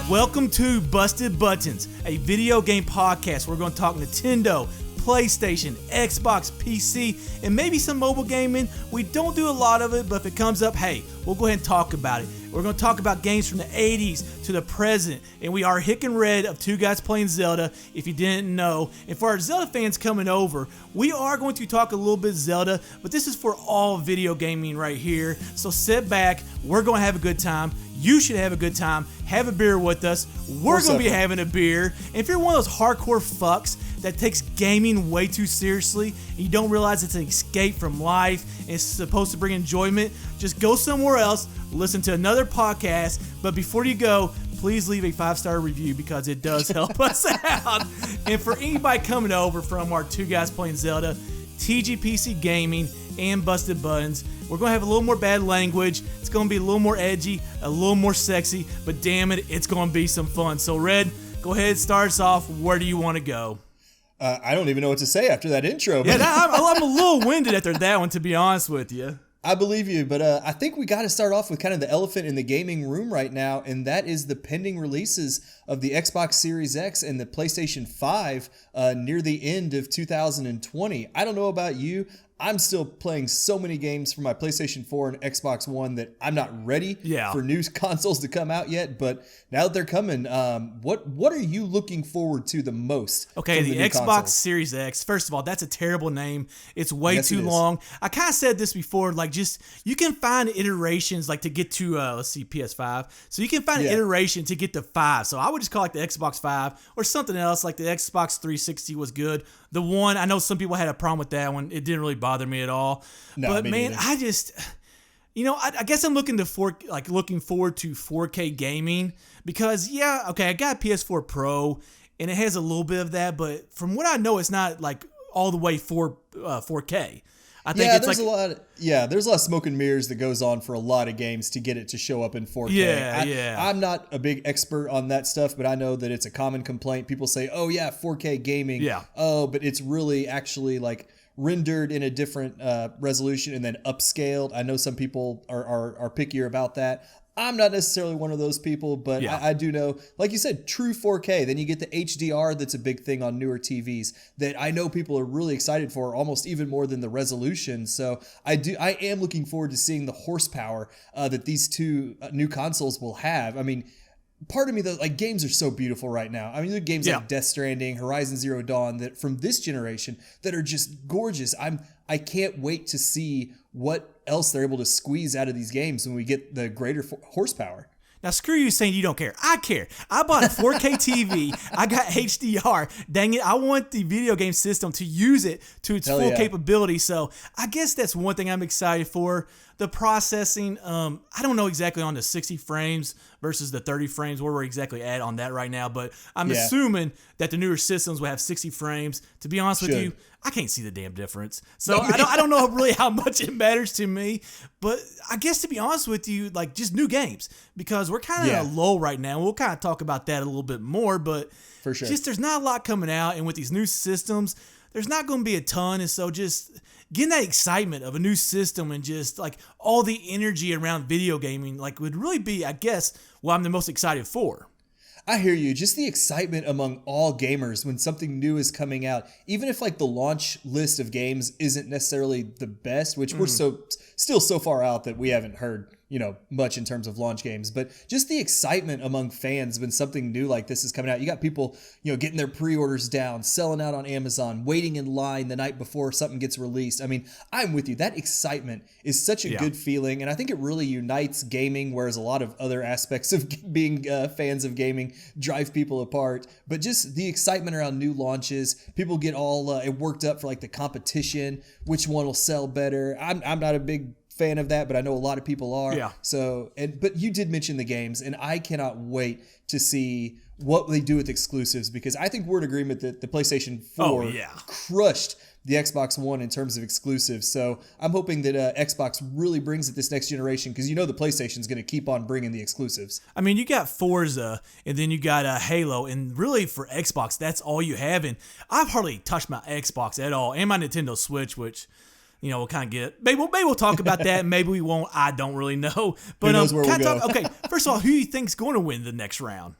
Welcome to Busted Buttons, a video game podcast where we're going to talk Nintendo, PlayStation, Xbox, PC, and maybe some mobile gaming. We don't do a lot of it, but if it comes up, hey, we'll go ahead and talk about it. We're going to talk about games from the 80s to the present, and we are Hick and Red of Two Guys Playing Zelda, if you didn't know. And for our Zelda fans coming over, we are going to talk a little bit Zelda, but this is for all video gaming right here. So sit back, we're going to have a good time. You should have a good time. Have a beer with us. We're going to be having a beer. And if you're one of those hardcore fucks that takes gaming way too seriously and you don't realize it's an escape from life and it's supposed to bring enjoyment, just go somewhere else, listen to another podcast. But before you go, please leave a 5-star review because it does help us out. And for anybody coming over from our Two Guys Playing Zelda, TGPC Gaming, and Busted Buttons, we're going to have a little more bad language. It's going to be a little more edgy, a little more sexy, but damn it, it's going to be some fun. So, Red, go ahead, start us off. Where do you want to go? I don't even know what to say after that intro. Yeah, I'm a little winded after that one, to be honest with you. I believe you, but I think we got to start off with kind of the elephant in the gaming room right now, and that is the pending releases of the Xbox Series X and the PlayStation 5 near the end of 2020. I don't know about you. I'm still playing so many games for my PlayStation 4 and Xbox One that I'm not ready for new consoles to come out yet. But now that they're coming, what are you looking forward to the most? Okay, the Xbox consoles? Series X. First of all, that's a terrible name. It's way too long. I kind of said this before. Like, just you can find iterations like to get to let's see, PS5. So you can find an iteration to get to 5. So I would just call it the Xbox 5 or something else. Like the Xbox 360 was good. The one, I know some people had a problem with that one. It didn't really bother me at all. No, but man, neither. I just, I guess I'm looking forward to 4K gaming because I got a PS4 Pro and it has a little bit of that, but from what I know, it's not like all the way 4K. I think it's there's a lot of smoke and mirrors that goes on for a lot of games to get it to show up in 4K. I'm not a big expert on that stuff, but I know that it's a common complaint. People say, "Oh yeah, 4K gaming." Yeah. Oh, but it's really actually like rendered in a different resolution and then upscaled. I know some people are pickier about that. I'm not necessarily one of those people, but I do know, like you said, true 4K. Then you get the HDR that's a big thing on newer TVs that I know people are really excited for, almost even more than the resolution. So I am looking forward to seeing the horsepower that these two new consoles will have. I mean, part of me though, like games are so beautiful right now. I mean, there are games like Death Stranding, Horizon Zero Dawn that from this generation that are just gorgeous. I can't wait to see what else they're able to squeeze out of these games when we get the greater horsepower. Now, screw you saying you don't care. I care. I bought a 4K TV. I got HDR. Dang it. I want the video game system to use it to its full capability. So I guess that's one thing I'm excited for. The processing, I don't know exactly on the 60 frames versus the 30 frames where we're exactly at on that right now, but I'm assuming that the newer systems will have 60 frames. To be honest with you, I can't see the damn difference. So I don't know really how much it matters to me, but I guess to be honest with you, like just new games, because we're kind of low right now. We'll kind of talk about that a little bit more, but for sure, just there's not a lot coming out, and with these new systems, there's not going to be a ton, and so just getting that excitement of a new system and just like all the energy around video gaming like would really be, I guess, what I'm the most excited for. I hear you. Just the excitement among all gamers when something new is coming out, even if like the launch list of games isn't necessarily the best, which we're still so far out that we haven't heard much in terms of launch games, but just the excitement among fans when something new like this is coming out. You got people, getting their pre-orders down, selling out on Amazon, waiting in line the night before something gets released. I mean, I'm with you. That excitement is such a good feeling, and I think it really unites gaming, whereas a lot of other aspects of being fans of gaming drive people apart. But just the excitement around new launches, people get all worked up for like the competition, which one will sell better. I'm not a big fan of that, but I know a lot of people are. Yeah. So, but you did mention the games, and I cannot wait to see what they do with exclusives, because I think we're in agreement that the PlayStation 4 crushed the Xbox One in terms of exclusives. So I'm hoping that Xbox really brings it this next generation, because the PlayStation is going to keep on bringing the exclusives. I mean, you got Forza, and then you got Halo, and really for Xbox, that's all you have. And I've hardly touched my Xbox at all, and my Nintendo Switch, which we'll kind of get. Maybe we'll talk about that. Maybe we won't. I don't really know. But who knows where we'll go. Okay, first of all, who do you think's going to win the next round?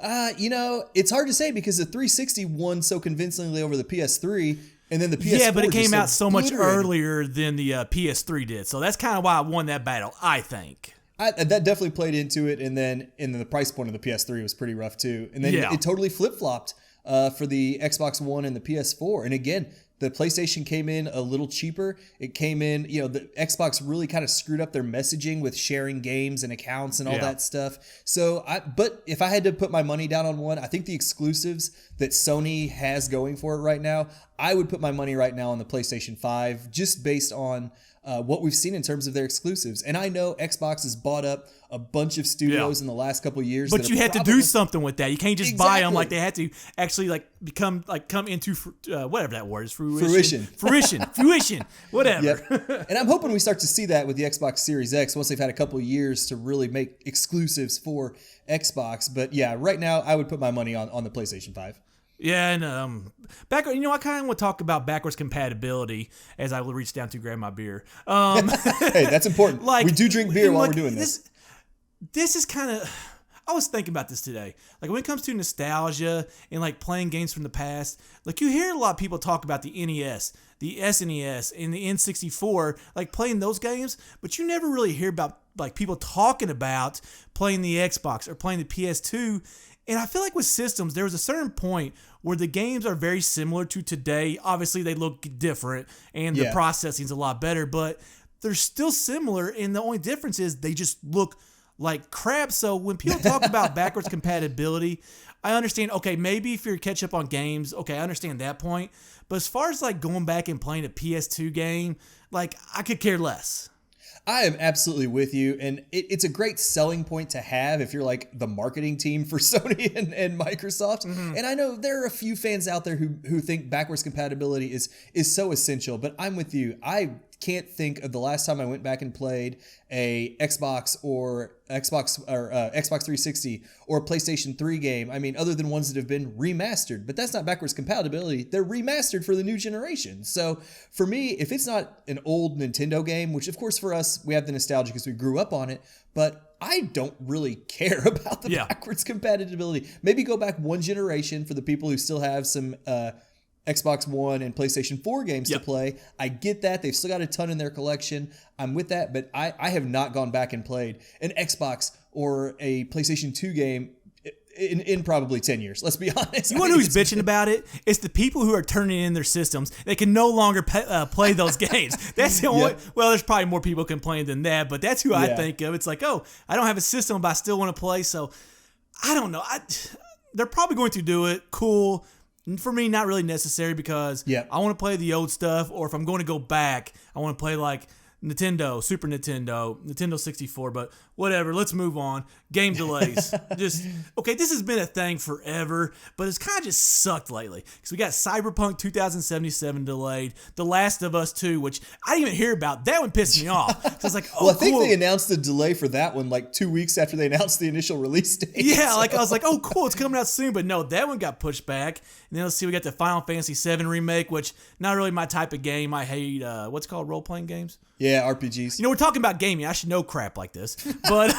It's hard to say because the 360 won so convincingly over the PS3, and then the PS4. Yeah, but it came out so much obliterated. earlier than the PS3 did, so that's kind of why I won that battle, I think. That definitely played into it, and then the price point of the PS3 was pretty rough too, and then it totally flip-flopped for the Xbox One and the PS4, and again, the PlayStation came in a little cheaper. It came in, the Xbox really kind of screwed up their messaging with sharing games and accounts and all that stuff. So, but if I had to put my money down on one, I think the exclusives that Sony has going for it right now, I would put my money right now on the PlayStation 5, just based on what we've seen in terms of their exclusives. And I know Xbox has bought up a bunch of studios in the last couple of years. But you had to do something with that. You can't just buy them. Like, they had to actually come into whatever that word is. Fruition. Whatever. Yep. And I'm hoping we start to see that with the Xbox Series X once they've had a couple of years to really make exclusives for Xbox. But yeah, right now I would put my money on the PlayStation 5. Yeah, and I kind of want to talk about backwards compatibility as I reach down to grab my beer. Hey, that's important. We do drink beer while we're doing this. This is kind of... I was thinking about this today. Like, when it comes to nostalgia and, playing games from the past, you hear a lot of people talk about the NES, the SNES, and the N64, playing those games, but you never really hear about, people talking about playing the Xbox or playing the PS2. And I feel like with systems, there was a certain point where the games are very similar to today. Obviously, they look different, and the processing is a lot better, but they're still similar, and the only difference is they just look like crap. So when people talk about backwards compatibility, I understand, okay, maybe if you're catch up on games, okay, I understand that point. But as far as going back and playing a PS2 game, I could care less. I am absolutely with you, and it's a great selling point to have if you're the marketing team for Sony and Microsoft. Mm-hmm. And I know there are a few fans out there who think backwards compatibility is so essential, but I'm with you. I can't think of the last time I went back and played a Xbox 360 or a PlayStation 3 game. I mean, other than ones that have been remastered, but that's not backwards compatibility. They're remastered for the new generation. So for me, if it's not an old Nintendo game, which of course for us, we have the nostalgia because we grew up on it, but I don't really care about the backwards compatibility. Maybe go back one generation for the people who still have some, Xbox One and PlayStation 4 games to play. I get that. They've still got a ton in their collection. I'm with that, but I have not gone back and played an Xbox or a PlayStation 2 game in probably 10 years. Let's be honest. You know who's bitching about it? It's the people who are turning in their systems. They can no longer play those games. That's the only... Well, there's probably more people complaining than that, but that's who I think of. It's I don't have a system, but I still want to play, so I don't know. They're probably going to do it. Cool. For me, not really necessary because I want to play the old stuff, or if I'm going to go back, I want to play Nintendo, Super Nintendo, Nintendo 64, but whatever, let's move on. Game delays. This has been a thing forever, but it's kind of just sucked lately. Because we got Cyberpunk 2077 delayed, The Last of Us 2, which I didn't even hear about. That one pissed me off. So I was well, I think they announced the delay for that one 2 weeks after they announced the initial release date. Yeah, I was oh, cool, it's coming out soon, but no, that one got pushed back. And then let's see, we got the Final Fantasy VII remake, which not really my type of game. I hate, what's it called, role-playing games? Yeah, RPGs. We're talking about gaming. I should know crap like this. But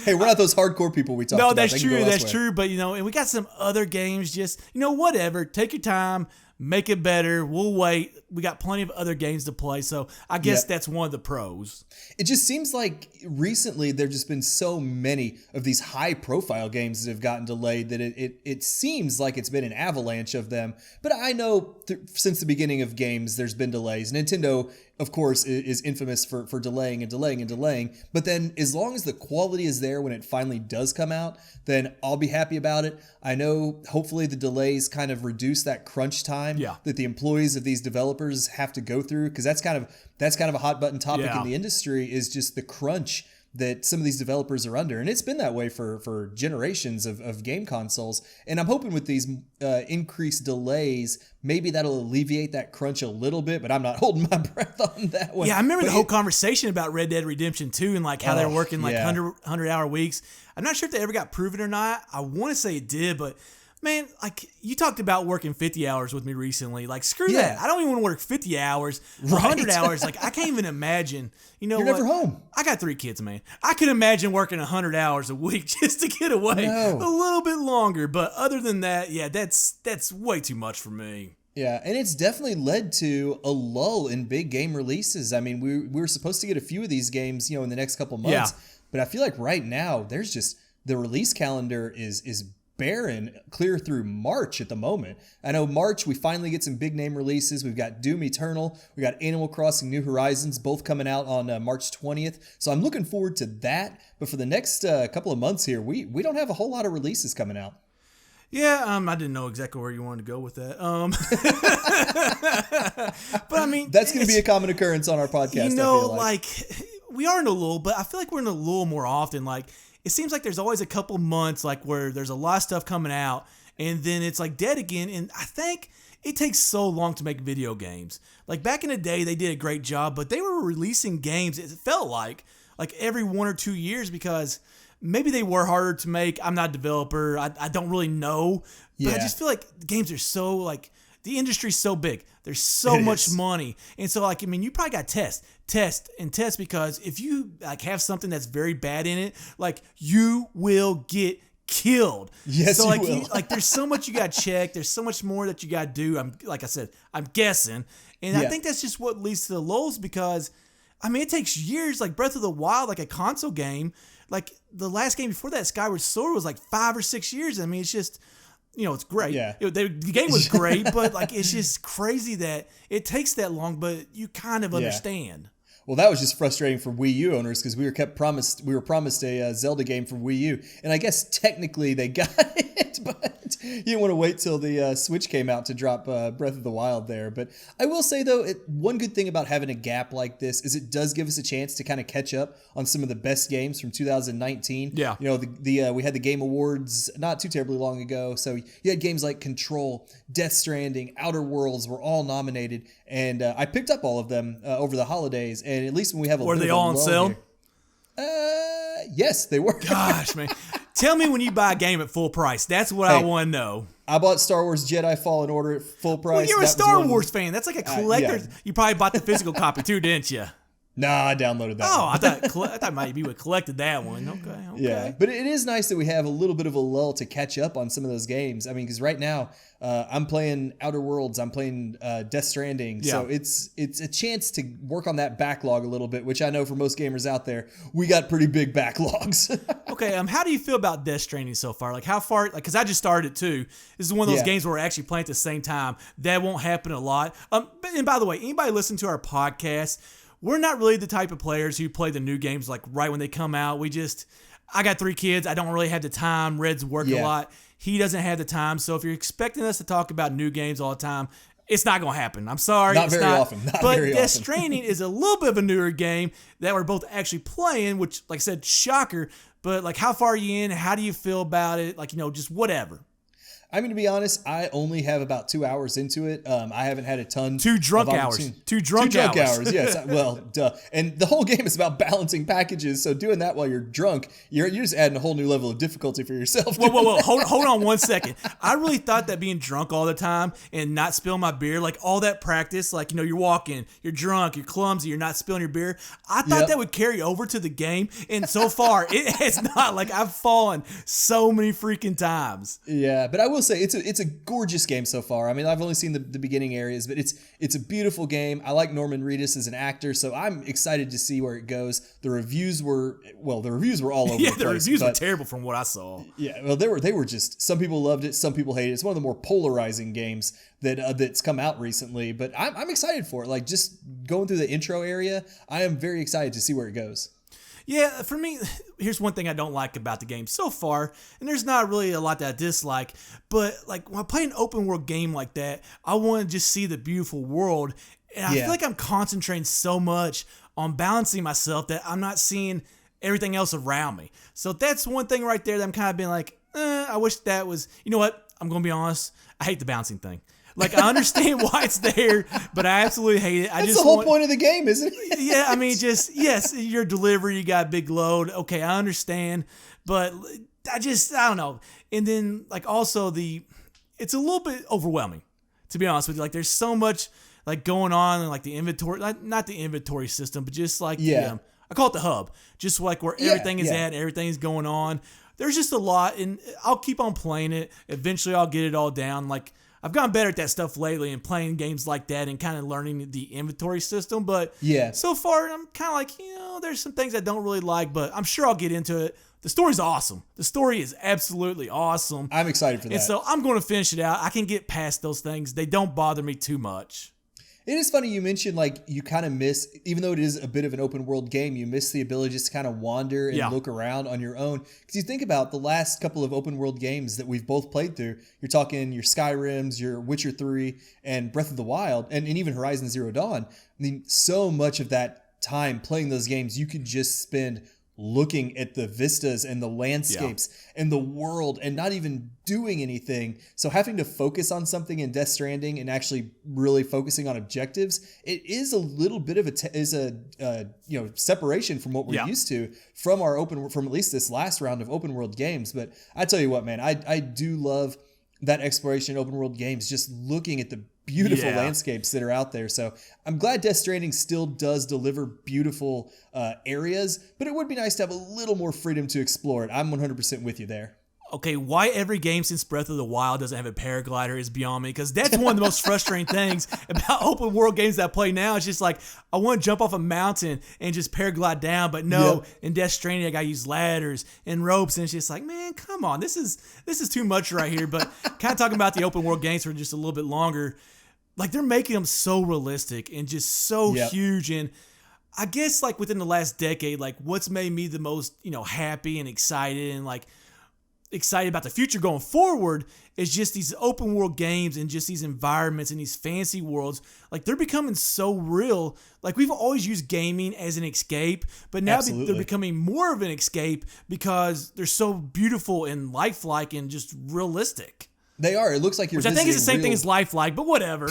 hey, we're not those hardcore people we talk about. No, that's true. That's true. But, and we got some other games just, whatever. Take your time. Make it better. We'll wait. We got plenty of other games to play. So I guess that's one of the pros. It just seems like recently there have just been so many of these high profile games that have gotten delayed that it seems like it's been an avalanche of them. But I know since the beginning of games, there's been delays. Nintendo, of course, is infamous for delaying and delaying and delaying. But then as long as the quality is there when it finally does come out, then I'll be happy about it. I know hopefully the delays kind of reduce that crunch time that the employees of these developers have to go through, because that's kind of a hot button topic in the industry, is just the crunch that some of these developers are under. And it's been that way for generations of game consoles. And I'm hoping with these increased delays, maybe that'll alleviate that crunch a little bit, but I'm not holding my breath on that one. Yeah, I remember the whole conversation about Red Dead Redemption 2 and how they're working 100-hour weeks. I'm not sure if they ever got proven or not. I want to say it did, but Man, like, you talked about working 50 hours with me recently. Like, screw that. I don't even want to work 50 hours, 100 hours. Like, I can't even imagine. You know You're what? never home. I got 3 kids, man. I could imagine working 100 hours a week just to get away a little bit longer. But other than that, yeah, that's way too much for me. Yeah, and it's definitely led to a lull in big game releases. I mean, we were supposed to get a few of these games, in the next couple months. But I feel like right now, there's just, the release calendar is barren clear through March at the moment. I know March, we finally get some big name releases. We've got Doom Eternal. We got Animal Crossing New Horizons, both coming out on March 20th. So I'm looking forward to that. But for the next couple of months here, we don't have a whole lot of releases coming out. Yeah, I didn't know exactly where you wanted to go with that. But I mean, that's going to be a common occurrence on our podcast. I feel like we are in a lull, but I feel like we're in a lull more often. Like, it seems like there's always a couple months like where there's a lot of stuff coming out, and then it's like dead again. And I think it takes so long to make video games. Like, back in the day, they did a great job, but they were releasing games, it felt like every 1 or 2 years, because maybe they were harder to make. I'm not a developer. I don't really know. But I just feel like the games are so, like, the industry's so big. There's so much money. And so, like, I mean, you probably got test, because if you, like, have something that's very bad in it, like, you will get killed. Yes, so, like, you will. Like, there's so much you got to check. There's so much more that you got to do. Like I said, I'm guessing. And I think that's just what leads to the lulls, because, I mean, it takes years. Like, Breath of the Wild, like a console game, like, the last game before that, Skyward Sword, was like 5 or 6 years. I mean, it's just, it's great. Yeah. The game was great, but, like, it's just crazy that it takes that long, but you kind of understand. Well, that was just frustrating for Wii U owners, because we were promised a Zelda game for Wii U, and I guess technically they got it, but you didn't want to wait till the Switch came out to drop Breath of the Wild there. But I will say, though, one good thing about having a gap like this is it does give us a chance to kind of catch up on some of the best games from 2019. Yeah. We had the Game Awards not too terribly long ago, so you had games like Control, Death Stranding, Outer Worlds were all nominated, and I picked up all of them over the holidays. And at least when we have a were they all on sale? Here, yes, they were. Gosh, man. Tell me when you buy a game at full price. That's what I want to know. I bought Star Wars Jedi Fallen Order at full price. Well, you're a Star Wars fan. That's like a collector. Yeah. You probably bought the physical copy too, didn't you? Nah, I downloaded that one. I thought maybe you would collected that one. Okay. Yeah, but it is nice that we have a little bit of a lull to catch up on some of those games. I mean, because right now I'm playing Outer Worlds, I'm playing Death Stranding, so it's a chance to work on that backlog a little bit, which I know for most gamers out there, we got pretty big backlogs. Okay, how do you feel about Death Stranding so far? Like, how far? Like, because I just started it too. This is one of those games where we're actually playing at the same time. That won't happen a lot. And by the way, anybody listen to our podcast, we're not really the type of players who play the new games like right when they come out. I got 3 kids. I don't really have the time. Red's working a lot. He doesn't have the time. So if you're expecting us to talk about new games all the time, it's not going to happen. I'm sorry. Not very often. But Death Stranding is a little bit of a newer game that we're both actually playing, which, like I said, shocker. But, like, how far are you in? How do you feel about it? Like, just whatever. I mean, to be honest, I only have about 2 hours into it. I haven't had a ton. 2 drunk hours. 2 drunk hours. Yes. Well, duh. And the whole game is about balancing packages. So doing that while you're drunk, you're just adding a whole new level of difficulty for yourself. Whoa. Hold on 1 second. I really thought that being drunk all the time and not spilling my beer, like all that practice, like, you're walking, you're drunk, you're clumsy, you're not spilling your beer. I thought that would carry over to the game. And so far, it has not. Like, I've fallen so many freaking times. Yeah, but I will say it's a gorgeous game so far. I mean, I've only seen the beginning areas, but it's a beautiful game. I like Norman Reedus as an actor, so I'm excited to see where it goes. The reviews were all over the place. Yeah, the reviews were terrible from what I saw. Yeah, well, they were just, some people loved it, some people hated it. It's one of the more polarizing games that's come out recently, but I'm excited for it. Like, just going through the intro area, I am very excited to see where it goes. Yeah, for me, here's one thing I don't like about the game so far, and there's not really a lot that I dislike, but, like, when I play an open world game like that, I want to just see the beautiful world, and I feel like I'm concentrating so much on balancing myself that I'm not seeing everything else around me. So that's one thing right there that I'm kind of being like, I wish that was, you know what, I'm going to be honest, I hate the bouncing thing. Like, I understand why it's there, but I absolutely hate it. That's the whole point of the game, isn't it? Yeah, I mean, yes, your delivery, you got a big load. Okay, I understand. But I don't know. And then like also it's a little bit overwhelming, to be honest with you. Like there's so much like going on, and like the inventory, not the inventory system, but just like I call it the hub, just like where everything is at, everything's going on. There's just a lot, and I'll keep on playing it. Eventually I'll get it all down. Like I've gotten better at that stuff lately and playing games like that and kind of learning the inventory system. But so far I'm kind of like, there's some things I don't really like, but I'm sure I'll get into it. The story's awesome. The story is absolutely awesome. I'm excited for that. And so I'm going to finish it out. I can get past those things. They don't bother me too much. It is funny you mentioned like you kind of miss, even though it is a bit of an open world game, you miss the ability just to kind of wander and look around on your own. Because you think about the last couple of open world games that we've both played through. You're talking your Skyrims, your Witcher 3, and Breath of the Wild, and even Horizon Zero Dawn. I mean, so much of that time playing those games, you could just spend looking at the vistas and the landscapes and the world and not even doing anything. So having to focus on something in Death Stranding and actually really focusing on objectives, it is a little bit of a separation from what we're used to from at least this last round of open world games. But I tell you what, man, I do love that exploration open world games, just looking at the beautiful landscapes that are out there. So I'm glad Death Stranding still does deliver beautiful areas, but it would be nice to have a little more freedom to explore it. I'm 100% with you there. Okay, why every game since Breath of the Wild doesn't have a paraglider is beyond me, because that's one of the most frustrating things about open world games that I play now. It's just like, I want to jump off a mountain and just paraglide down, but no, in Death Stranding I got to use ladders and ropes, and it's just like, man, come on, this is too much right here. But kind of talking about the open world games for just a little bit longer, like they're making them so realistic and just so huge. And I guess like within the last decade, like what's made me the most, happy and excited and like excited about the future going forward is just these open world games and just these environments and these fancy worlds. Like they're becoming so real. Like we've always used gaming as an escape, but now they're becoming more of an escape because they're so beautiful and lifelike and just realistic. They are. It looks like you're Which I think is the same thing as lifelike, but whatever.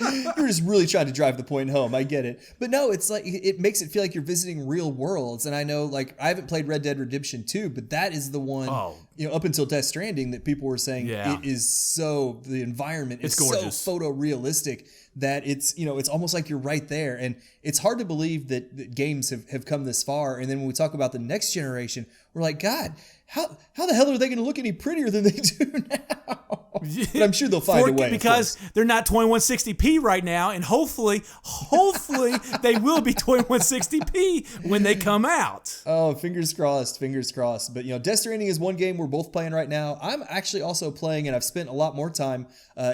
You're just really trying to drive the point home. I get it. But no, it's like it makes it feel like you're visiting real worlds. And I know, like, I haven't played Red Dead Redemption 2, but that is the one, up until Death Stranding that people were saying it is so, the environment is so photorealistic that it's, it's almost like you're right there. And it's hard to believe that games have come this far. And then when we talk about the next generation, we're like, God, how the hell are they going to look any prettier than they do now? But I'm sure they'll find a way. Because they're not 2160p right now, and hopefully they will be 2160p when they come out. Oh, fingers crossed. But, Death Stranding is one game we're both playing right now. I'm actually also playing, and I've spent a lot more time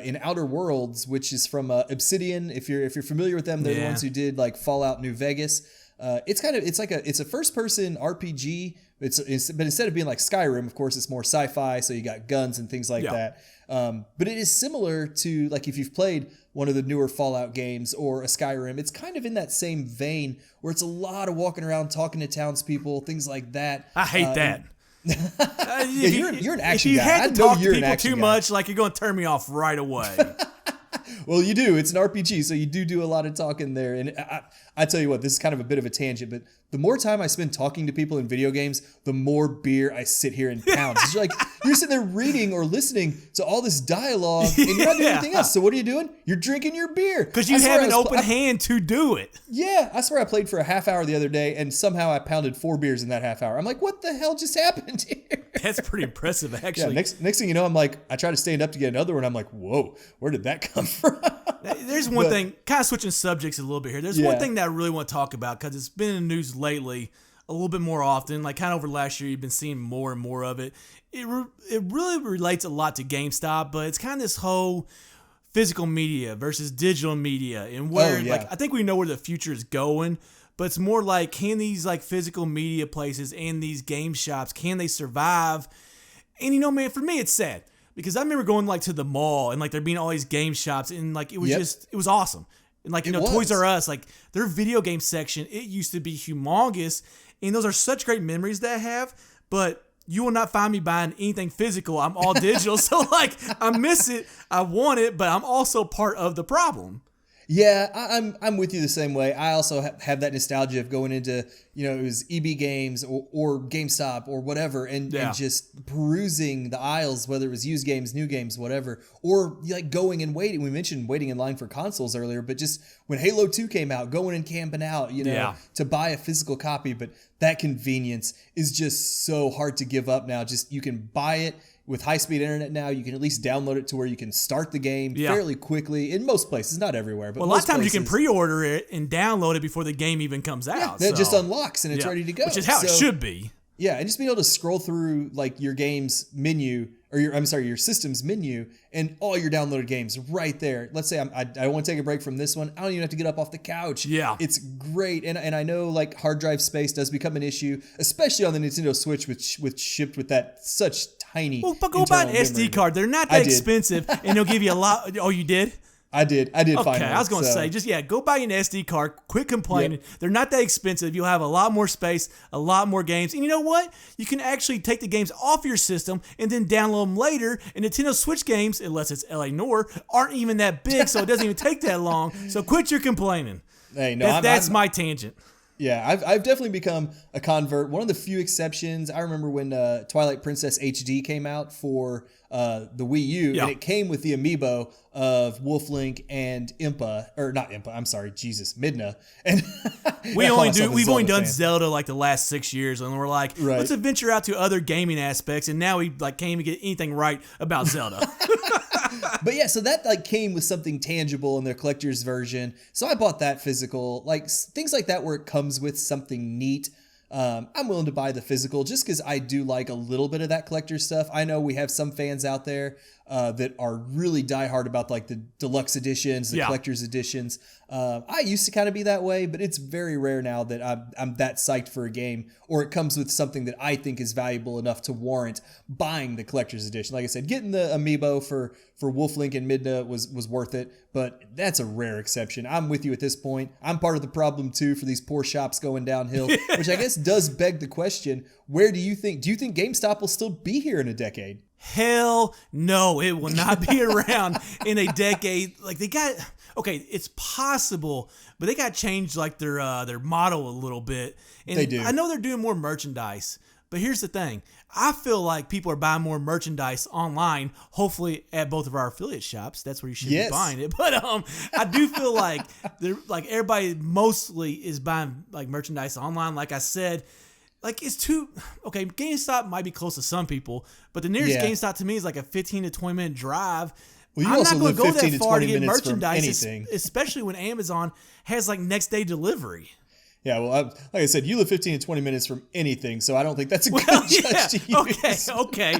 in Outer Worlds, which is from Obsidian. If you're familiar with them, they're the ones who did like Fallout New Vegas. It's a first-person RPG. But instead of being like Skyrim, of course, it's more sci-fi, so you got guns and things like that. But it is similar to, like, if you've played one of the newer Fallout games or a Skyrim, it's kind of in that same vein where it's a lot of walking around, talking to townspeople, things like that. I hate that. You're an action guy. If you had to talk to people too much, like, you're going to turn me off right away. Well, you do. It's an RPG, so you do a lot of talking there. And I tell you what, this is kind of a bit of a tangent, but the more time I spend talking to people in video games, the more beer I sit here and pound. It's like you're sitting there reading or listening to all this dialogue, and you're not doing anything else. So what are you doing? You're drinking your beer. Because you have an open hand to do it. Yeah, I swear I played for a half hour the other day, and somehow I pounded 4 beers in that half hour. I'm like, what the hell just happened here? That's pretty impressive, actually. Yeah, next thing you know, I'm like, I try to stand up to get another one. I'm like, whoa, where did that come from? There's one thing, kind of switching subjects a little bit here. There's one thing that I really want to talk about because it's been in the news lately a little bit more often. Like kind of over last year, you've been seeing more and more of it. It really relates a lot to GameStop, but it's kind of this whole physical media versus digital media and where like I think we know where the future is going, but it's more like, can these like physical media places and these game shops, can they survive? And man, for me, it's sad. Because I remember going like to the mall and like there being all these game shops and like it was it was awesome. And like, Toys R Us, like their video game section, it used to be humongous. And those are such great memories that I have. But you will not find me buying anything physical. I'm all digital. So like I miss it. I want it, but I'm also part of the problem. Yeah, I'm with you the same way. I also have that nostalgia of going into, it was EB Games or GameStop or whatever, and just perusing the aisles, whether it was used games, new games, whatever, or like going and waiting. We mentioned waiting in line for consoles earlier, but just when Halo 2 came out, going and camping out, to buy a physical copy. But that convenience is just so hard to give up now. Just you can buy it. With high-speed internet now, you can at least download it to where you can start the game fairly quickly in most places, not everywhere. But a lot of times you can pre-order it and download it before the game even comes out. It just unlocks and it's ready to go. Which is how it should be. Yeah, and just being able to scroll through like your game's menu or your system's menu and all your downloaded games right there. Let's say I want to take a break from this one. I don't even have to get up off the couch. Yeah. It's great. And I know like hard drive space does become an issue, especially on the Nintendo Switch, which shipped with that such tiny. Well, but go buy an SD card. They're not that expensive, and they'll give you a lot. Oh, you did? I did find one. Okay, I was going to say, go buy an SD card. Quit complaining. Yep. They're not that expensive. You'll have a lot more space, a lot more games. And you know what? You can actually take the games off your system and then download them later. And Nintendo Switch games, unless it's LA Noire, aren't even that big, so it doesn't even take that long. So quit your complaining. Hey, no, that's my tangent. Yeah, I've definitely become a convert. One of the few exceptions, I remember when Twilight Princess HD came out for the Wii U, and it came with the amiibo of Wolf Link and Midna. And we've only done Zelda like the last 6 years, and we're like, let's venture out to other gaming aspects, and now we like can't even get anything right about Zelda. But yeah, so that like came with something tangible in their collector's version. So I bought that physical, like things like that where it comes with something neat. I'm willing to buy the physical just because I do like a little bit of that collector stuff. I know we have some fans out there that are really diehard about like the deluxe editions, the collector's editions. I used to kind of be that way, but it's very rare now that I'm that psyched for a game or it comes with something that I think is valuable enough to warrant buying the collector's edition. Like I said, getting the amiibo for Wolf Link and Midna was worth it, but that's a rare exception. I'm with you at this point. I'm part of the problem too for these poor shops going downhill, which I guess does beg the question, do you think GameStop will still be here in a decade? Hell no, it will not be around in a decade. Like it's possible, but they got to change like their model a little bit. And they do. I know they're doing more merchandise, but here's the thing. I feel like people are buying more merchandise online, hopefully at both of our affiliate shops. That's where you should be buying it. But I do feel like everybody mostly is buying like merchandise online. Like I said, like GameStop might be close to some people, but the nearest GameStop to me is like a 15 to 20 minute drive. Well, I'm not going to go that far to get merchandise, especially when Amazon has like next day delivery. Yeah, well, like I said, you live 15 to 20 minutes from anything, so I don't think that's a good judge to use. Okay.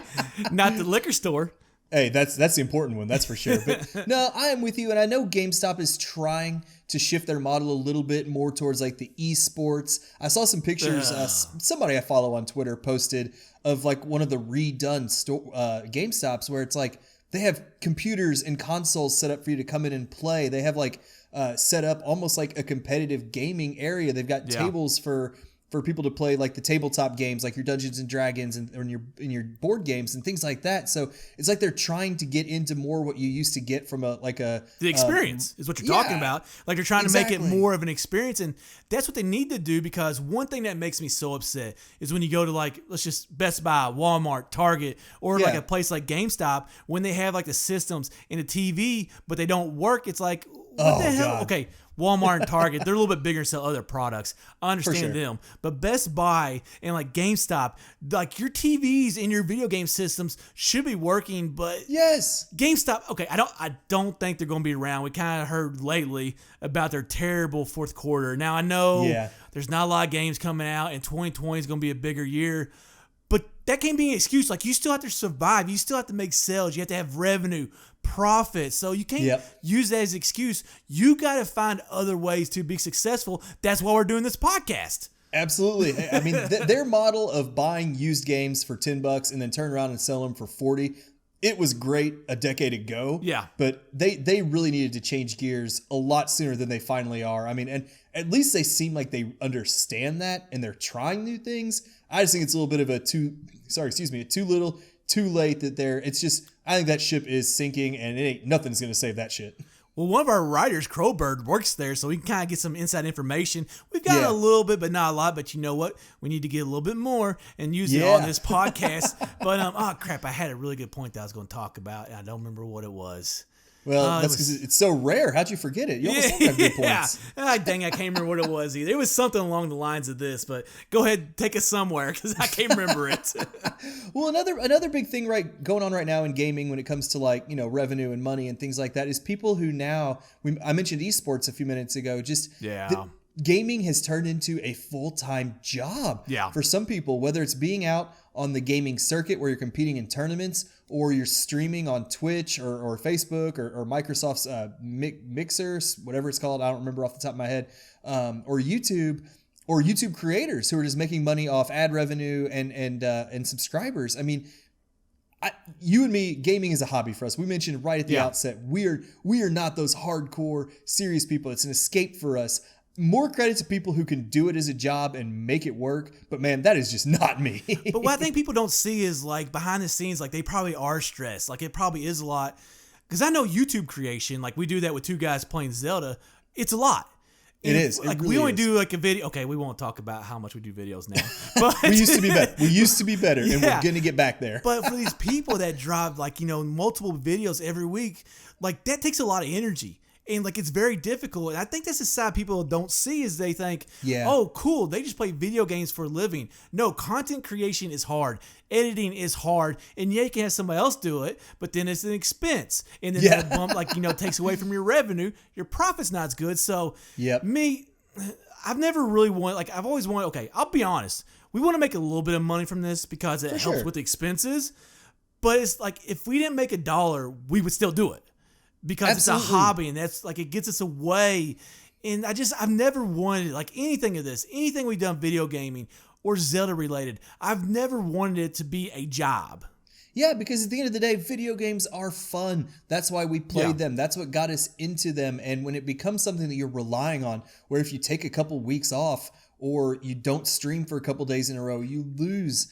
Not the liquor store. Hey, that's the important one, that's for sure. But no, I am with you, and I know GameStop is trying to shift their model a little bit more towards like the esports. I saw some pictures. Somebody I follow on Twitter posted of like one of the redone GameStops where it's like they have computers and consoles set up for you to come in and play. They have like set up almost like a competitive gaming area. They've got tables for people to play like the tabletop games, like your Dungeons and Dragons and in your board games and things like that. So it's like they're trying to get into more what you used to get from the experience is what you're talking about. Like they're trying to make it more of an experience, and that's what they need to do. Because one thing that makes me so upset is when you go to like, let's just Best Buy, Walmart, Target, or like a place like GameStop, when they have like the systems and the TV, but they don't work. It's like, what the hell? God. Okay. Walmart and Target, they're a little bit bigger and sell other products. I understand them. But Best Buy and like GameStop, like your TVs and your video game systems should be working, but GameStop, okay, I don't think they're going to be around. We kind of heard lately about their terrible fourth quarter. Now I know there's not a lot of games coming out and 2020 is going to be a bigger year, but that can't be an excuse. Like you still have to survive. You still have to make sales. You have to have revenue, profit. So you can't use that as an excuse. You got to find other ways to be successful. That's why we're doing this podcast. Absolutely. I mean, their model of buying used games for $10 and then turn around and sell them for $40, it was great a decade ago. Yeah. But they really needed to change gears a lot sooner than they finally are. I mean, and at least they seem like they understand that and they're trying new things. I just think it's a little bit of a too late that I think that ship is sinking and nothing's going to save that shit. Well, one of our writers, Crowbird, works there, so we can kind of get some inside information. We've got a little bit, but not a lot. But you know what? We need to get a little bit more and use it on this podcast. But, oh, crap, I had a really good point that I was going to talk about, and I don't remember what it was. Well, that's because it's so rare. How'd you forget it? You almost don't have good points. Dang, I can't remember what it was either. It was something along the lines of this, but go ahead, take us somewhere because I can't remember it. Well, another big thing going on right now in gaming when it comes to like, revenue and money and things like that is people who now, I mentioned esports a few minutes ago, gaming has turned into a full-time job for some people, whether it's being out on the gaming circuit where you're competing in tournaments or you're streaming on Twitch or Facebook or Microsoft's Mixer, whatever it's called. I don't remember off the top of my head. Or YouTube creators who are just making money off ad revenue and subscribers. I mean, you and me, gaming is a hobby for us. We mentioned right at the outset, we are not those hardcore, serious people. It's an escape for us. More credit to people who can do it as a job and make it work. But man, that is just not me. But what I think people don't see is like behind the scenes, like they probably are stressed. Like it probably is a lot. Because I know YouTube creation, like we do that with two guys playing Zelda. It's a lot. It is. Like really we only do like a video. Okay, we won't talk about how much we do videos now. But we used to be better. We used to be better, and we're gonna get back there. But for these people that drive like multiple videos every week, like that takes a lot of energy. And like it's very difficult. And I think that's the side people don't see is they think, oh, cool, they just play video games for a living. No, content creation is hard. Editing is hard. And yeah, you can have somebody else do it, but then it's an expense. And then that bump takes away from your revenue. Your profit's not as good. So me, I've never really wanted, I've always wanted, okay, I'll be honest. We want to make a little bit of money from this because it helps with the expenses. But it's like, if we didn't make $1, we would still do it. Because it's a hobby and that's like it gets us away. And I've never wanted like anything of this, anything we've done video gaming or Zelda related. I've never wanted it to be a job. Yeah, because at the end of the day, video games are fun. That's why we played them. That's what got us into them. And when it becomes something that you're relying on, where if you take a couple weeks off or you don't stream for a couple days in a row, you lose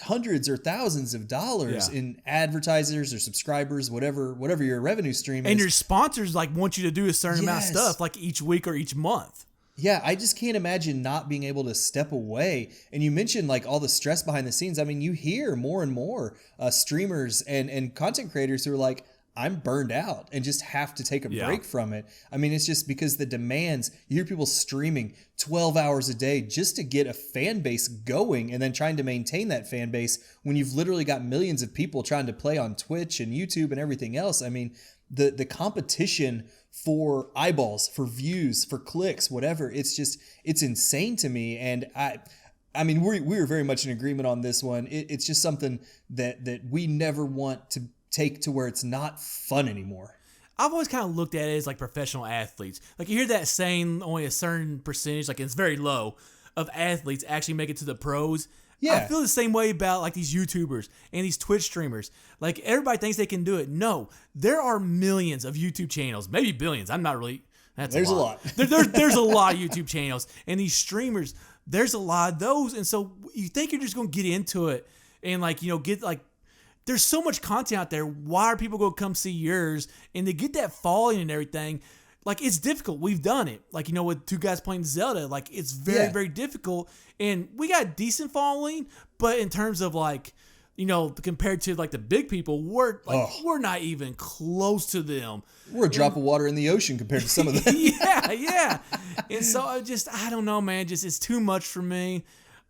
hundreds or thousands of dollars in advertisers or subscribers, whatever your revenue stream is. And your sponsors want you to do a certain amount of stuff like each week or each month. Yeah, I just can't imagine not being able to step away. And you mentioned all the stress behind the scenes. I mean, you hear more and more streamers and content creators who are like, I'm burned out and just have to take a break from it. I mean, it's just because the demands, you hear people streaming 12 hours a day just to get a fan base going and then trying to maintain that fan base when you've literally got millions of people trying to play on Twitch and YouTube and everything else. I mean, the competition for eyeballs, for views, for clicks, whatever, it's insane to me. And I mean, we were very much in agreement on this one. It's just something that we never want to take to where it's not fun anymore. I've always kind of looked at it as like professional athletes. Like you hear that saying only a certain percentage, like it's very low, of athletes actually make it to the pros. Yeah. I feel the same way about like these YouTubers and these Twitch streamers. Like everybody thinks they can do it. No, there are millions of YouTube channels, maybe billions. I'm not really. There's a lot. There's a lot of YouTube channels and these streamers. There's a lot of those, and so you think you're just gonna get into it and get like. There's so much content out there. Why are people going to come see yours? And to get that following and everything, it's difficult. We've done it. With two guys playing Zelda, it's very, very difficult. And we got a decent following, but in terms of compared to the big people, we're not even close to them. We're a drop of water in the ocean compared to some of them. yeah. And so I don't know, man. It's too much for me.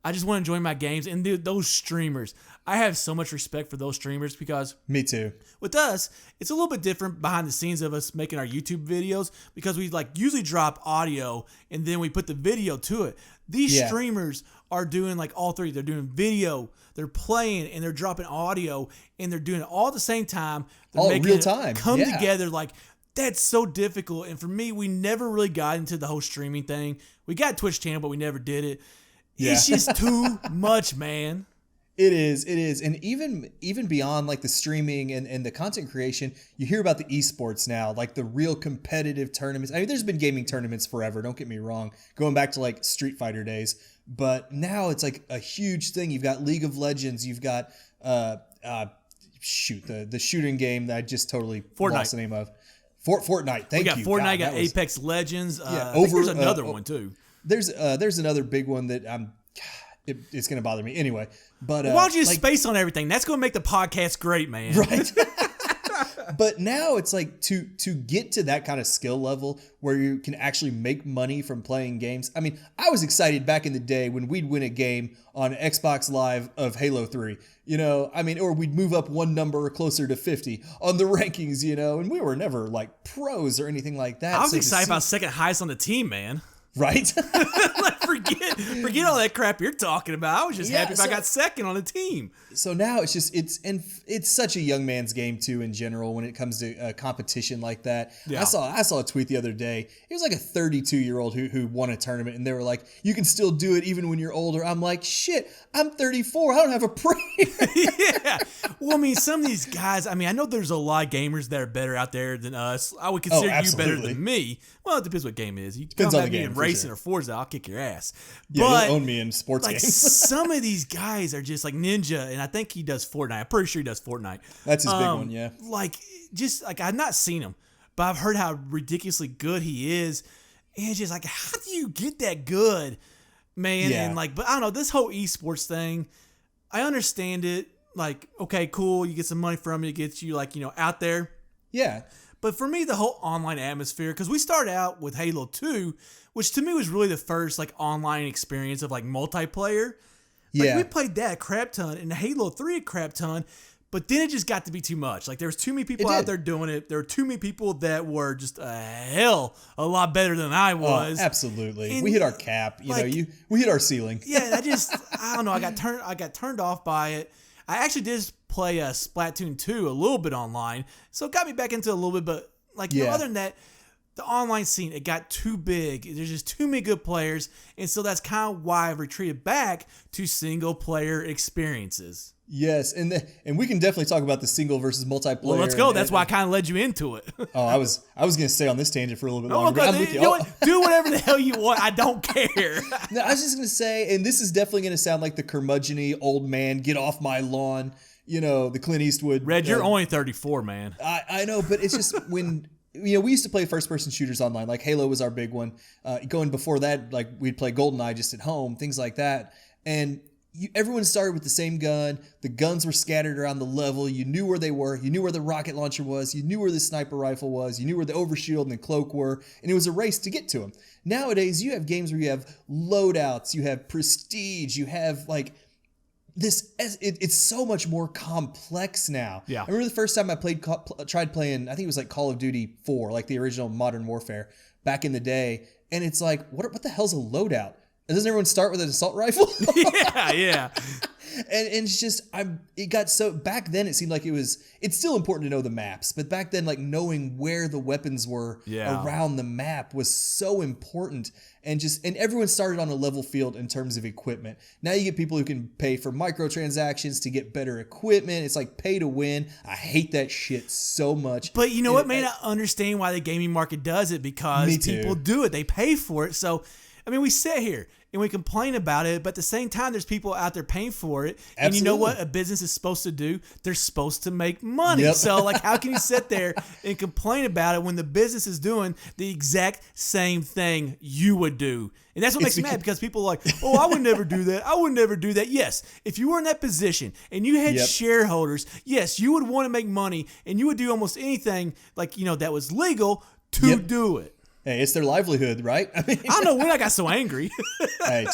I just want to enjoy my games. And those streamers, I have so much respect for those streamers because... Me too. With us, it's a little bit different behind the scenes of us making our YouTube videos because we usually drop audio and then we put the video to it. These streamers are doing all three. They're doing video, they're playing, and they're dropping audio, and they're doing it all at the same time. They're all real time. Come together that's so difficult. And for me, we never really got into the whole streaming thing. We got a Twitch channel, but we never did it. Yeah. It's just too much, man. It is. And even beyond the streaming and the content creation, you hear about the esports now, the real competitive tournaments. I mean, there's been gaming tournaments forever, don't get me wrong, going back to Street Fighter days. But now it's a huge thing. You've got League of Legends, you've got the shooting game that I just totally lost the name of. Fortnite. Thank we got you. Fortnite, God, got was, Apex Legends. Yeah, I think there's another one too. There's another big one that it's going to bother me anyway. But why don't you just space on everything? That's going to make the podcast great, man. Right. But now it's like to get to that kind of skill level where you can actually make money from playing games. I mean, I was excited back in the day when we'd win a game on Xbox Live of Halo 3, you know, I mean, or we'd move up one number closer to 50 on the rankings, you know, and we were never like pros or anything like that. I was excited about second highest on the team, man. Right? Like, forget all that crap you're talking about. I was just happy if I got second on the team. So now it's such a young man's game too in general when it comes to a competition like that. Yeah. I saw a tweet the other day. It was like a 32-year-old who won a tournament, and they were like, "You can still do it even when you're older." I'm like, "Shit, I'm 34. I don't have a prayer." Yeah. Well, I mean, some of these guys. I mean, I know there's a lot of gamers that are better out there than us. I would consider you better than me. Well, it depends what game it is. You depends come on at the me game, in racing or Forza, I'll kick your ass. Yeah, but you'll own me in sports like games. some of these guys are just like Ninja, and I think he does Fortnite. I'm pretty sure he does Fortnite. That's his big one, yeah. Like, just like I've not seen him, but I've heard how ridiculously good he is, and it's just like, how do you get that good, man? Yeah. And like, but I don't know, this whole esports thing, I understand it. Like, okay, cool, you get some money from it, it gets you like, you know, out there. Yeah. But for me, the whole online atmosphere, because we started out with Halo 2, which to me was really the first like online experience of like multiplayer. Like, yeah. we played that a crap ton, and Halo 3 a crap ton, but then it just got to be too much. Like, there was too many people out there doing it. There were too many people that were just a lot better than I was. Oh, absolutely. And we hit our cap. You know, we hit our ceiling. Yeah, I don't know. I got turned off by it. I actually did play Splatoon 2 a little bit online, so it got me back into it a little bit. But like, you know, other than that, the online scene, it got too big. There's just too many good players, and so that's kind of why I've retreated back to single player experiences. Yes, and we can definitely talk about the single versus multiplayer. Well, let's go. That's why I kind of led you into it. Oh, I was going to stay on this tangent for a little bit longer. I'm with you. Know what? Do whatever the hell you want. I don't care. No, I was just going to say, and this is definitely going to sound like the curmudgeon-y old man, get off my lawn, you know, the Clint Eastwood. Red, you're only 34, man. I know, but it's just when... You know, we used to play first-person shooters online. Like, Halo was our big one. Going before that, like, we'd play GoldenEye just at home, things like that. And everyone started with the same gun. The guns were scattered around the level. You knew where they were. You knew where the rocket launcher was. You knew where the sniper rifle was. You knew where the overshield and the cloak were. And it was a race to get to them. Nowadays, you have games where you have loadouts. You have prestige. You have, like... It's so much more complex now. Yeah. I remember the first time I tried playing, I think it was like Call of Duty 4, like the original Modern Warfare back in the day. And it's like, what the hell's a loadout? Doesn't everyone start with an assault rifle? Yeah. And it's just, it got so, back then it seemed like it's still important to know the maps, but back then, like, knowing where the weapons were around the map was so important. And everyone started on a level field in terms of equipment. Now you get people who can pay for microtransactions to get better equipment. It's like pay to win. I hate that shit so much. But you know what, man? I understand why the gaming market does it, because people do it. They pay for it. So, I mean, we sit here and we complain about it, but at the same time, there's people out there paying for it. Absolutely. And you know what a business is supposed to do? They're supposed to make money. Yep. So, like, how can you sit there and complain about it when the business is doing the exact same thing you would do? And that's what makes me mad, because people are like, oh, I would never do that. I would never do that. Yes, if you were in that position and you had shareholders, yes, you would want to make money, and you would do almost anything, like, you know, that was legal to do it. Hey, it's their livelihood, right? I mean, I don't know when I got so angry. Hey,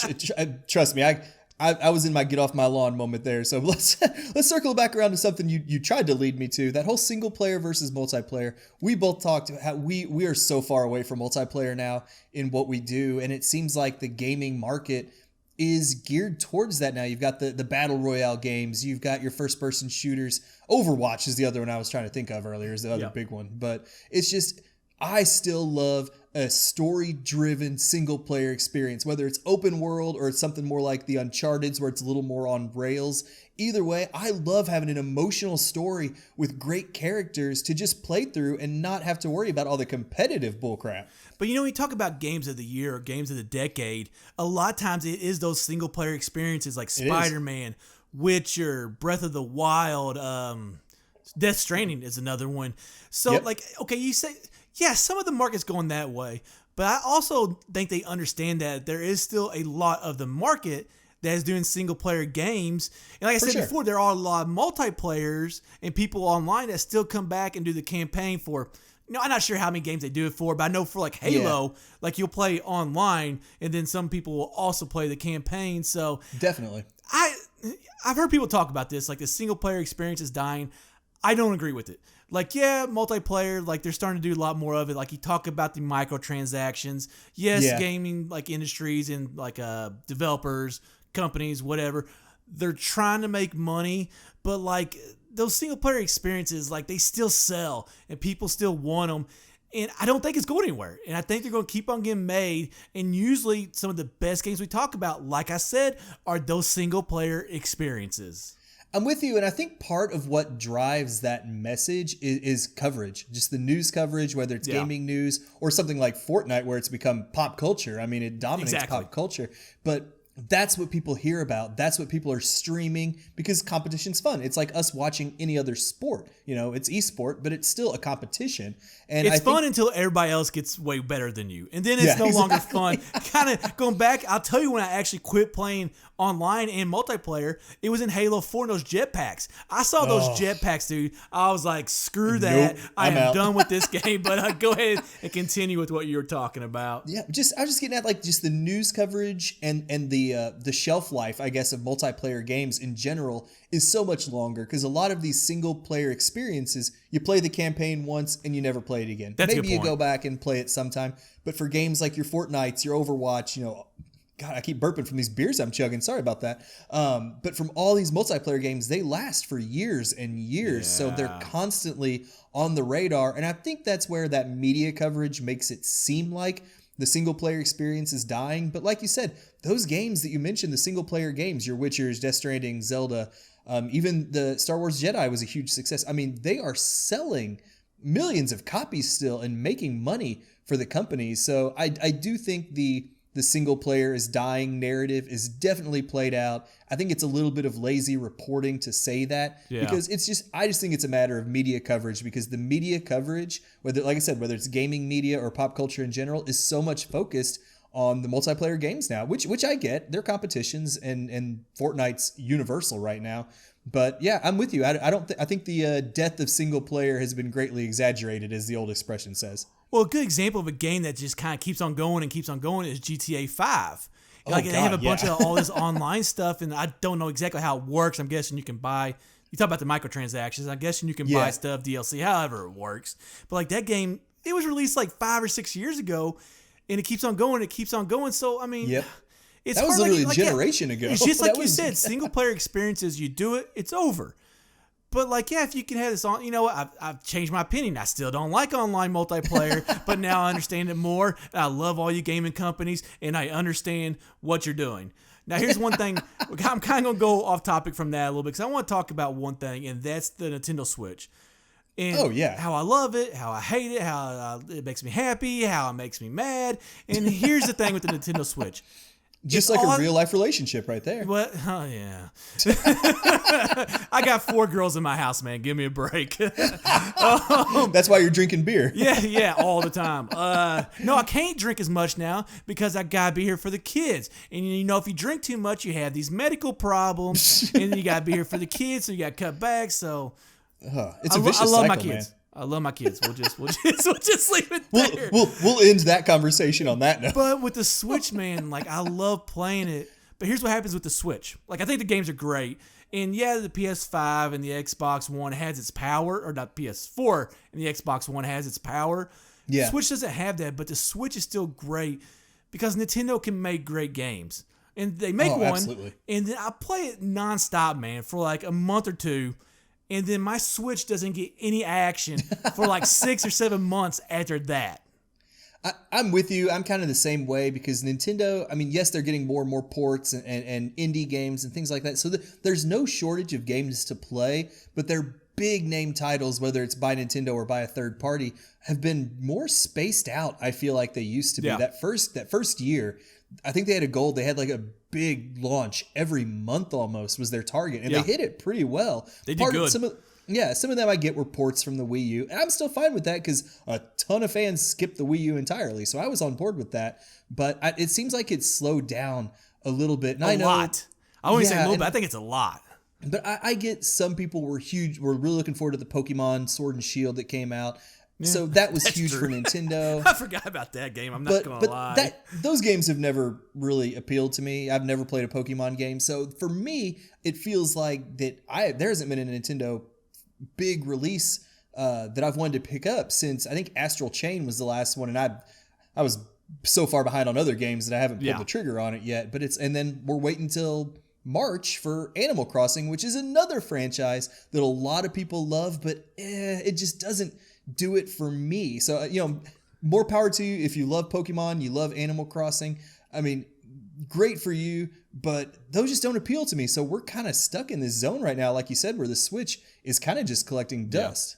trust me, I was in my get off my lawn moment there. So let's circle back around to something you tried to lead me to. That whole single player versus multiplayer. We both talked about how we are so far away from multiplayer now in what we do, and it seems like the gaming market is geared towards that now. You've got the battle royale games. You've got your first person shooters. Overwatch is the other one I was trying to think of earlier, is the other big one. But it's just, I still love a story-driven single-player experience, whether it's open world or it's something more like the Uncharted's where it's a little more on rails. Either way, I love having an emotional story with great characters to just play through and not have to worry about all the competitive bullcrap. But you know, when you talk about games of the year or games of the decade, a lot of times it is those single-player experiences like Spider-Man, Witcher, Breath of the Wild, Death Stranding is another one. So, like, okay, you say... yeah, some of the market's going that way. But I also think they understand that there is still a lot of the market that is doing single player games. And like I said before, there are a lot of multiplayers and people online that still come back and do the campaign for, I'm not sure how many games they do it for, but I know for like Halo, like you'll play online and then some people will also play the campaign. So definitely. I've heard people talk about this, like the single player experience is dying. I don't agree with it. Like, yeah, multiplayer, like they're starting to do a lot more of it. Like you talk about the microtransactions. Yes, gaming like industries and like developers, companies, whatever, they're trying to make money, but like those single player experiences, like they still sell and people still want them. And I don't think it's going anywhere. And I think they're going to keep on getting made. And usually some of the best games we talk about, like I said, are those single player experiences. I'm with you, and I think part of what drives that message is coverage, just the news coverage, whether it's gaming news or something like Fortnite where it's become pop culture. I mean, it dominates pop culture, but that's what people hear about. That's what people are streaming because competition's fun. It's like us watching any other sport. It's esport, but it's still a competition. And it's fun until everybody else gets way better than you. And then it's no longer fun. Kind of going back, I'll tell you when I actually quit playing online and multiplayer, it was in Halo 4 and those jetpacks. I saw those jetpacks, dude. I was like, screw that. Nope, I am done with this game, but go ahead and continue with what you were talking about. Yeah, I was just getting at like just the news coverage and the shelf life, I guess, of multiplayer games in general is so much longer because a lot of these single player experiences, you play the campaign once and you never play it again. That's Maybe you go back and play it sometime, but for games like your Fortnites, your Overwatch, God, I keep burping from these beers I'm chugging. Sorry about that. But from all these multiplayer games, they last for years and years. So they're constantly on the radar. And I think that's where that media coverage makes it seem like the single player experience is dying. But like you said, those games that you mentioned, the single player games, your Witchers, Death Stranding, Zelda, even the Star Wars Jedi was a huge success. I mean, they are selling millions of copies still and making money for the companies. So I do think the single player is dying narrative is definitely played out. I think it's a little bit of lazy reporting to say that because I just think it's a matter of media coverage because the media coverage, whether it's gaming media or pop culture in general, is so much focused on the multiplayer games now, which I get. They're competitions and Fortnite's universal right now. But yeah, I'm with you. I think the death of single player has been greatly exaggerated, as the old expression says. Well, a good example of a game that just kind of keeps on going is GTA 5. They have a bunch of all this online stuff, and I don't know exactly how it works. I'm guessing you can buy. You talk about the microtransactions. I'm guessing you can buy stuff, DLC, however it works. But like that game, it was released like 5 or 6 years ago, and it keeps on going. So I mean, it's that was literally a generation ago. It's just like you said, single player experiences. You do it, it's over. But like, if you can have this on, I've changed my opinion. I still don't like online multiplayer, but now I understand it more. And I love all you gaming companies, and I understand what you're doing. Now, here's one thing. I'm kind of going to go off topic from that a little bit because I want to talk about one thing, and that's the Nintendo Switch. And how I love it, how I hate it, how it makes me happy, how it makes me mad. And here's the thing with the Nintendo Switch. Just like a real life relationship right there. What? Oh, yeah. I got 4 girls in my house, man. Give me a break. That's why you're drinking beer. Yeah, all the time. No, I can't drink as much now because I got to be here for the kids. And, if you drink too much, you have these medical problems. And then you got to be here for the kids, so you got to cut back. So it's a vicious cycle, I love my kids. Man. I love my kids. We'll just leave it there. We'll end that conversation on that note. But with the Switch, man, like I love playing it. But here's what happens with the Switch. Like I think the games are great. And yeah, the PS5 and the Xbox One has its power, or not PS4 and the Xbox One has its power. Yeah. Switch doesn't have that, but the Switch is still great because Nintendo can make great games. And they make one, absolutely. And then I play it nonstop, man, for like a month or two. And then my Switch doesn't get any action for like 6 or 7 months after that. I'm with you. I'm kind of the same way because Nintendo, I mean, yes, they're getting more and more ports and indie games and things like that. So there's no shortage of games to play, but their big name titles, whether it's by Nintendo or by a third party, have been more spaced out, I feel like they used to be. Yeah. That first year, I think they had a goal. They had like a big launch every month almost was their target, and they hit it pretty well. They did good. Yeah, some of them I get were ports from the Wii U, and I'm still fine with that because a ton of fans skipped the Wii U entirely, so I was on board with that. But it seems like it's slowed down a little bit. And A lot. I wouldn't say a little bit. I think it's a lot. But I get some people were really looking forward to the Pokemon Sword and Shield that came out. Yeah, so that was huge for Nintendo. I forgot about that game. I'm not going to lie. Those games have never really appealed to me. I've never played a Pokemon game. So for me, it feels like that there hasn't been a Nintendo big release that I've wanted to pick up since I think Astral Chain was the last one. And I was so far behind on other games that I haven't pulled the trigger on it yet. And then we're waiting till March for Animal Crossing, which is another franchise that a lot of people love, but it just doesn't do it for me. So, more power to you if you love Pokemon, you love Animal Crossing. I mean, great for you, but those just don't appeal to me. So we're kind of stuck in this zone right now, like you said, where the Switch is kind of just collecting dust.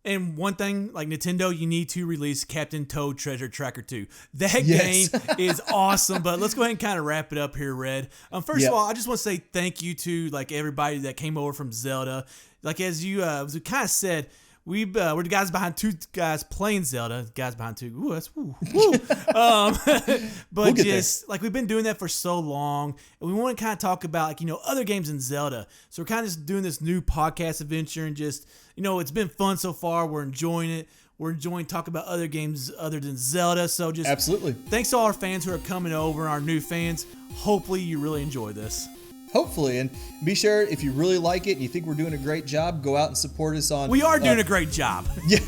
And one thing, like Nintendo, you need to release Captain Toad Treasure Tracker 2. That game is awesome, but let's go ahead and kind of wrap it up here, Red. First of all, I just want to say thank you to like everybody that came over from Zelda. Like as you kind of said, we're the guys behind two guys playing Zelda. Guys behind two. Ooh, that's woo. But just like we've been doing that for so long, and we want to kind of talk about other games in Zelda. So we're kind of just doing this new podcast adventure, and just it's been fun so far. We're enjoying it. We're enjoying talking about other games other than Zelda. So just absolutely thanks to all our fans who are coming over, our new fans. Hopefully you really enjoy this. Hopefully, and be sure if you really like it and you think we're doing a great job, go out and support us on. We are doing a great job. Yeah,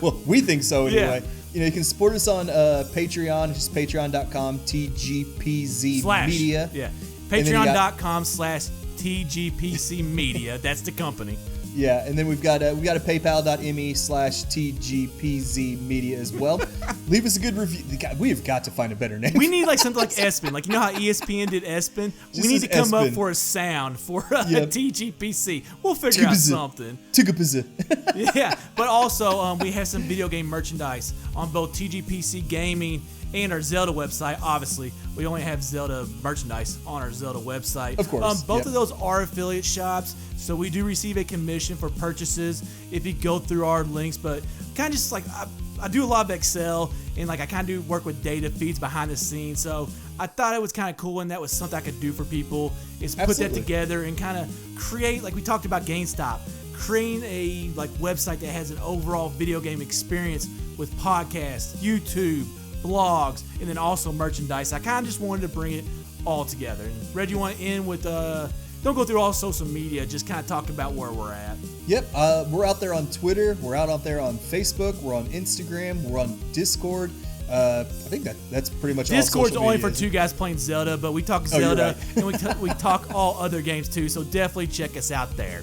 well, we think so anyway. Yeah. You can support us on Patreon, which is patreon.com/TGPZ Media. Yeah, patreon.com/TGPC Media. That's the company. Yeah, and then we've got a paypal.me/TGPZ Media as well. Leave us a good review. God, we have got to find a better name. We need like something like Espen. Like how ESPN did Espen? We need to come up for a sound for TGPC. We'll figure out something. Yeah, but also we have some video game merchandise on both TGPC Gaming and our Zelda website. Obviously, we only have Zelda merchandise on our Zelda website. Of course. Both of those are affiliate shops, so we do receive a commission for purchases if you go through our links. But kind of just like I do a lot of Excel, and like I kind of do work with data feeds behind the scenes. So I thought it was kind of cool, and that was something I could do for people is put that together and kind of create, like we talked about GameStop, creating a like website that has an overall video game experience with podcasts, YouTube, blogs, and then also merchandise. I kind of just wanted to bring it all together. And Red, you want to end with don't go through all social media, just kind of talk about where we're at. Yep, we're out there on Twitter, we're out there on Facebook, we're on Instagram, we're on Discord. I think that's pretty much all. Discord's only for two guys playing Zelda, but we talk Zelda and we talk all other games too, so definitely check us out there.